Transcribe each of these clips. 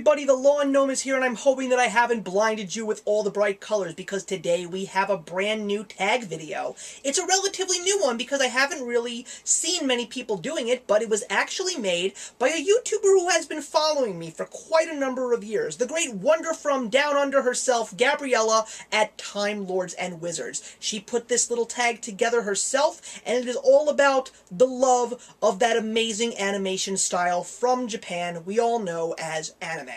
everybody, the Lawn Gnome is here, and I'm hoping that I haven't blinded you with all the bright colors, because today we have a brand new tag video. It's a relatively new one because I haven't really seen many people doing it, but it was actually made by a YouTuber who has been following me for quite a number of years. The great wonder from down under herself, Gabriella at Time Lords and Wizards. She put this little tag together herself, and it is all about the love of that amazing animation style from Japan we all know as anime.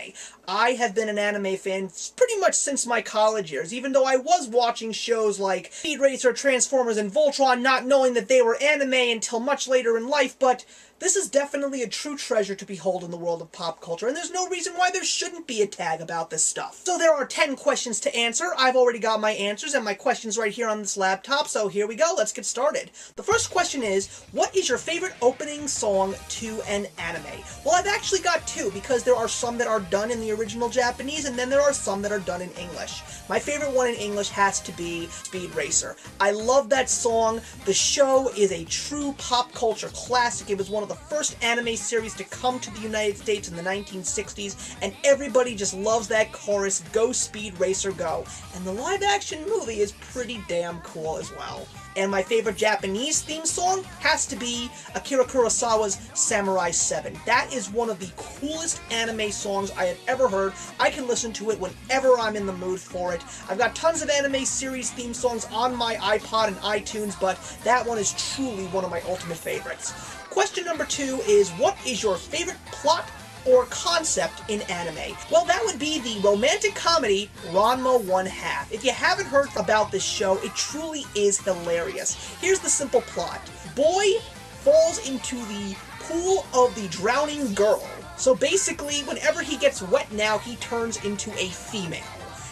I have been an anime fan pretty much since my college years, even though I was watching shows like Speed Racer, Transformers, and Voltron, not knowing that they were anime until much later in life, but this is definitely a true treasure to behold in the world of pop culture, and there's no reason why there shouldn't be a tag about this stuff. So there are 10 questions to answer. I've already got my answers and my questions right here on this laptop, so here we go, let's get started. The first question is, what is your favorite opening song to an anime? Well, I've actually got two, because there are some that are done in the original Japanese, and then there are some that are done in English. My favorite one in English has to be Speed Racer. I love that song. The show is a true pop culture classic. It was one of the first anime series to come to the United States in the 1960s, and everybody just loves that chorus, "Go Speed Racer Go." And the live-action movie is pretty damn cool as well. And my favorite Japanese theme song has to be Akira Kurosawa's Samurai 7. That is one of the coolest anime songs I have ever heard. I can listen to it whenever I'm in the mood for it. I've got tons of anime series theme songs on my iPod and iTunes, but that one is truly one of my ultimate favorites. Question number 2 is, what is your favorite plot or concept in anime? Well, that would be the romantic comedy Ranma 1/2. If you haven't heard about this show, it truly is hilarious. Here's the simple plot. Boy falls into the pool of the drowning girl. So basically, whenever he gets wet now, he turns into a female.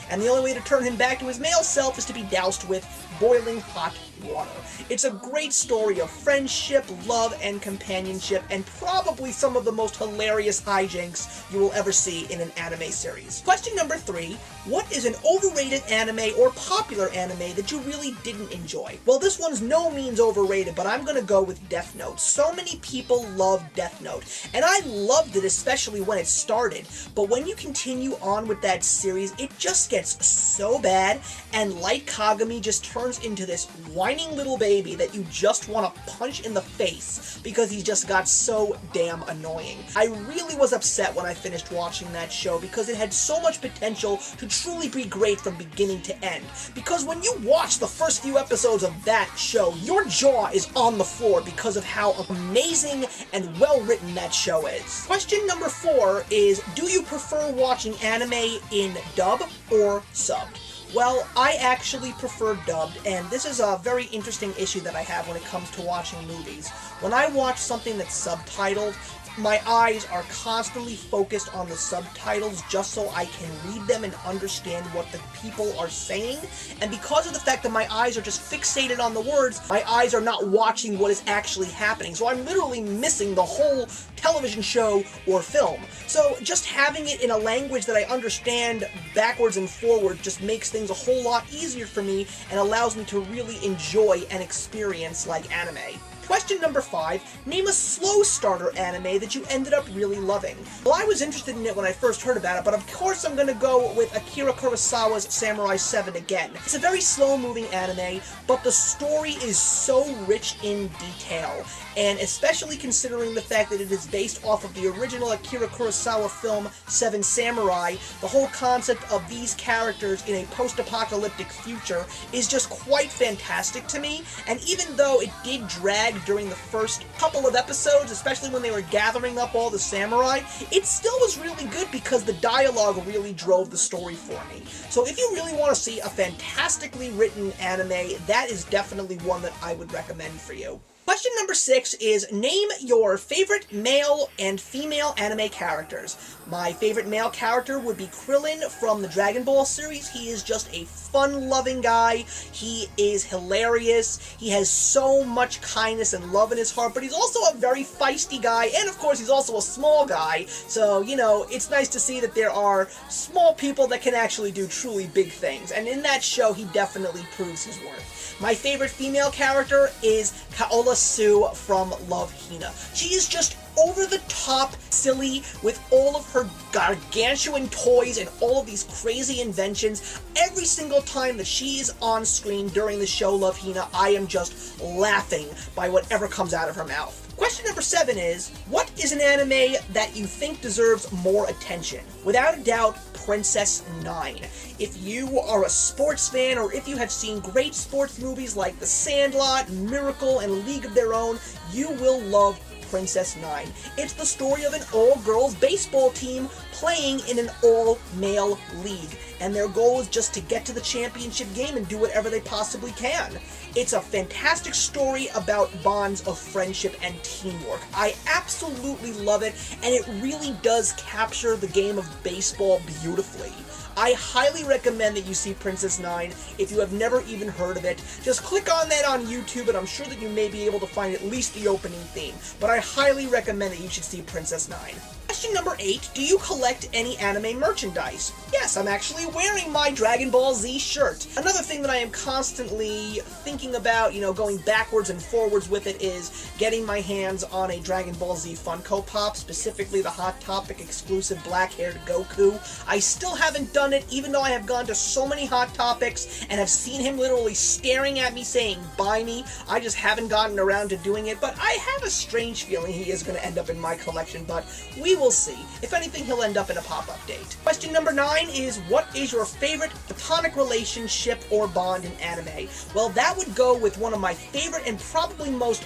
And the only way to turn him back to his male self is to be doused with boiling hot water. It's a great story of friendship, love, and companionship, and probably some of the most hilarious hijinks you will ever see in an anime series. Question number 3, what is an overrated anime or popular anime that you really didn't enjoy? Well, this one's no means overrated, but I'm gonna go with Death Note. So many people love Death Note, and I loved it, especially when it started, but when you continue on with that series, it just gets so bad, and Light Kagami just turns into this whining little baby that you just want to punch in the face because he just got so damn annoying. I really was upset when I finished watching that show because it had so much potential to truly be great from beginning to end. Because when you watch the first few episodes of that show, your jaw is on the floor because of how amazing and well written that show is. Question number 4 is, do you prefer watching anime in dub or subbed? Well, I actually prefer dubbed, and this is a very interesting issue that I have when it comes to watching movies. When I watch something that's subtitled, my eyes are constantly focused on the subtitles just so I can read them and understand what the people are saying, and because of the fact that my eyes are just fixated on the words, my eyes are not watching what is actually happening, so I'm literally missing the whole television show or film. So just having it in a language that I understand backwards and forward just makes things a whole lot easier for me and allows me to really enjoy an experience like anime. Question number 5, name a slow starter anime that you ended up really loving. Well, I was interested in it when I first heard about it, but of course I'm gonna go with Akira Kurosawa's Samurai 7 again. It's a very slow-moving anime, but the story is so rich in detail, and especially considering the fact that it is based off of the original Akira Kurosawa film Seven Samurai, the whole concept of these characters in a post-apocalyptic future is just quite fantastic to me, and even though it did drag during the first couple of episodes, especially when they were gathering up all the samurai, it still was really good because the dialogue really drove the story for me. So if you really want to see a fantastically written anime, that is definitely one that I would recommend for you. Question number 6 is, name your favorite male and female anime characters. My favorite male character would be Krillin from the Dragon Ball series. He is just a fun-loving guy. He is hilarious. He has so much kindness and love in his heart, but he's also a very feisty guy, and of course he's also a small guy, so, you know, it's nice to see that there are small people that can actually do truly big things, and in that show he definitely proves his worth. My favorite female character is Kaola Sue from Love Hina. She is just over-the-top silly with all of her gargantuan toys and all of these crazy inventions. Every single time that she is on screen during the show Love Hina, I am just laughing by whatever comes out of her mouth. Question number 7 is, what is an anime that you think deserves more attention? Without a doubt, Princess 9. If you are a sports fan, or if you have seen great sports movies like The Sandlot, Miracle, and League of Their Own, you will love Princess 9. It's the story of an all-girls baseball team playing in an all-male league, and their goal is just to get to the championship game and do whatever they possibly can. It's a fantastic story about bonds of friendship and teamwork. I absolutely love it, and it really does capture the game of baseball beautifully. I highly recommend that you see Princess 9 if you have never even heard of it. Just click on that on YouTube, and I'm sure that you may be able to find at least the opening theme. But I highly recommend that you should see Princess 9. Question number 8, do you collect any anime merchandise? Yes, I'm actually wearing my Dragon Ball Z shirt. Another thing that I am constantly thinking about, going backwards and forwards with it, is getting my hands on a Dragon Ball Z Funko Pop, specifically the Hot Topic exclusive black-haired Goku. I still haven't done it, even though I have gone to so many Hot Topics and have seen him literally staring at me saying, "Buy me." I just haven't gotten around to doing it, but I have a strange feeling he is going to end up in my collection, but we will see. If anything, he'll end up in a pop-up date. Question number 9 is, what is your favorite platonic relationship or bond in anime? Well, that would go with one of my favorite and probably most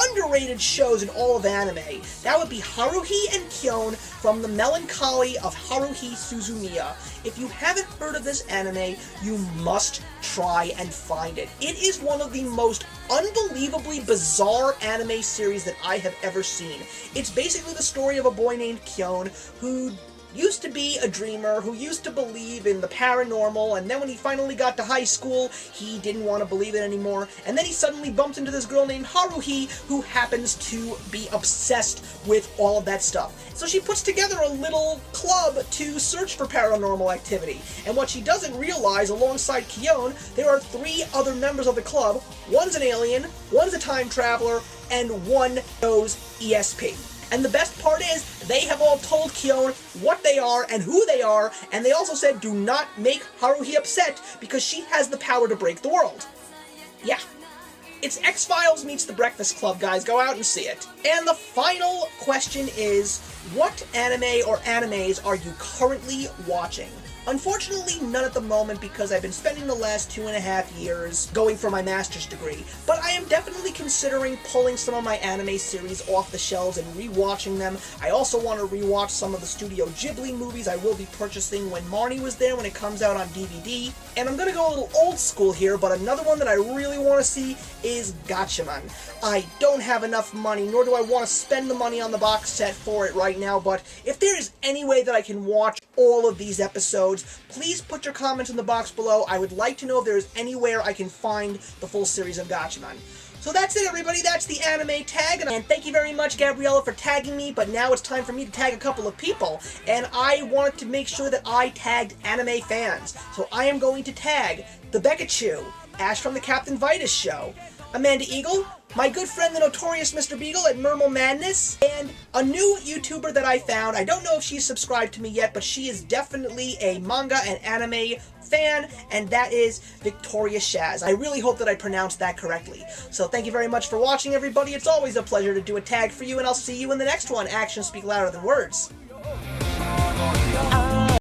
underrated shows in all of anime. That would be Haruhi and Kyon from the Melancholy of Haruhi Suzumiya. If you haven't heard of this anime, you must try and find it. It is one of the most unbelievably bizarre anime series that I have ever seen. It's basically the story of a boy named Kyon who used to be a dreamer, who used to believe in the paranormal, and then when he finally got to high school, he didn't want to believe it anymore, and then he suddenly bumped into this girl named Haruhi, who happens to be obsessed with all of that stuff. So she puts together a little club to search for paranormal activity, and what she doesn't realize, alongside Kyon, there are 3 other members of the club. One's an alien, one's a time traveler, and one knows ESP. And the best part is, they have all told Kyon what they are and who they are, and they also said, do not make Haruhi upset, because she has the power to break the world. Yeah. It's X-Files meets The Breakfast Club, guys. Go out and see it. And the final question is, what anime or animes are you currently watching? Unfortunately, none at the moment, because I've been spending the last 2.5 years going for my master's degree, but I am definitely considering pulling some of my anime series off the shelves and rewatching them. I also want to rewatch some of the Studio Ghibli movies I will be purchasing when Marnie was there when it comes out on DVD. And I'm going to go a little old school here, but another one that I really want to see is Gatchaman. I don't have enough money, nor do I want to spend the money on the box set for it right now, but if there is any way that I can watch all of these episodes, please put your comments in the box below. I would like to know if there is anywhere I can find the full series of Gatchaman. So that's it, everybody. That's the anime tag, and thank you very much, Gabriella, for tagging me, but now it's time for me to tag a couple of people, and I wanted to make sure that I tagged anime fans. So I am going to tag TheBekachu, Ash from the Captain Vitus show, Amanda Egle, my good friend the notorious Mr. Beagle at MermelMadenss, and a new YouTuber that I found. I don't know if she's subscribed to me yet, but she is definitely a manga and anime fan, and that is victoriashaz. I really hope that I pronounced that correctly. So thank you very much for watching, everybody. It's always a pleasure to do a tag for you, and I'll see you in the next one. Actions speak louder than words.